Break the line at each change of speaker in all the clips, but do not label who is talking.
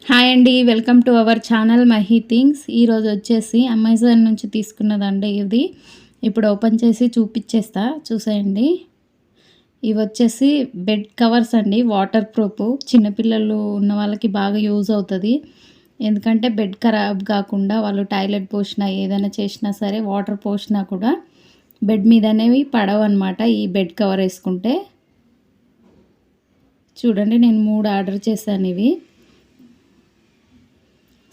Hi అండి, welcome to our channel Mahi things. ఈరోజు వచ్చేసి అమెజాన్ నుంచి తీసుకున్నదండి ఇది. ఇప్పుడు ఓపెన్ చేసి చూపించేస్తా, చూసేయండి. ఇవి వచ్చేసి బెడ్ కవర్స్ అండి, వాటర్ ప్రూఫ్. చిన్నపిల్లలు ఉన్న వాళ్ళకి బాగా యూజ్ అవుతుంది. ఎందుకంటే బెడ్ ఖరాబ్ కాకుండా వాళ్ళు టాయిలెట్ పోసినా ఏదైనా చేసినా సరే వాటర్ పోసినా కూడా బెడ్ మీద అనేవి పడవు అనమాట ఈ బెడ్ కవర్ వేసుకుంటే. చూడండి, నేను 3 ఆర్డర్ చేశాను. ఇవి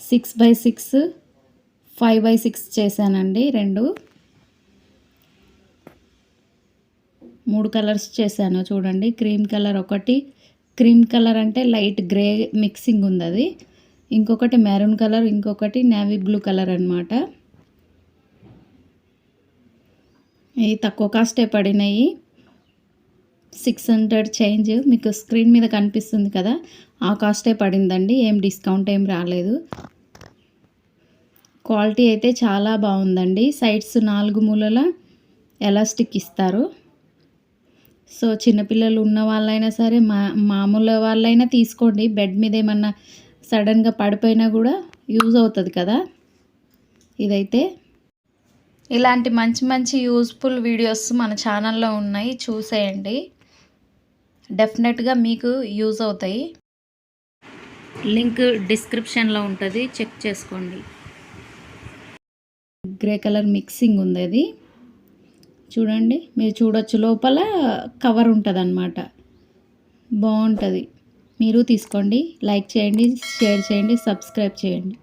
6x6, 5x6 చేశానండి. 3 కలర్స్ చేశాను. చూడండి, క్రీమ్ కలర్ ఒకటి, క్రీమ్ కలర్ అంటే లైట్ గ్రే మిక్సింగ్ ఉంది అది. ఇంకొకటి మెరూన్ కలర్, ఇంకొకటి నేవీ బ్లూ కలర్ అనమాట. ఇవి తక్కువ కాస్టే పడినాయి, 600 చేంజ్. మీకు స్క్రీన్ మీద కనిపిస్తుంది కదా, ఆ కాస్టే పడిందండి. ఏం డిస్కౌంట్ ఏం రాలేదు. క్వాలిటీ అయితే చాలా బాగుందండి. సైడ్స్ 4 మూలల ఎలాస్టిక్ ఇస్తారు. సో చిన్నపిల్లలు ఉన్న వాళ్ళైనా సరే మామూలు వాళ్ళైనా తీసుకోండి. బెడ్ మీద ఏమన్నా సడన్గా పడిపోయినా కూడా యూజ్ అవుతుంది కదా. ఇదైతే ఇలాంటి మంచి మంచి యూజ్ఫుల్ వీడియోస్ మన ఛానల్లో ఉన్నాయి, చూసేయండి. డెఫినెట్గా మీకు యూజ్ అవుతాయి. లింక్ డిస్క్రిప్షన్లో ఉంటుంది, చెక్ చేసుకోండి. గ్రే కలర్ మిక్సింగ్ ఉంది అది. చూడండి, మీరు చూడొచ్చు, లోపల కవర్ ఉంటుంది అన్నమాట. బాగుంటుంది. మీరు తీసుకోండి. లైక్ చేయండి, షేర్ చేయండి, సబ్స్క్రైబ్ చేయండి.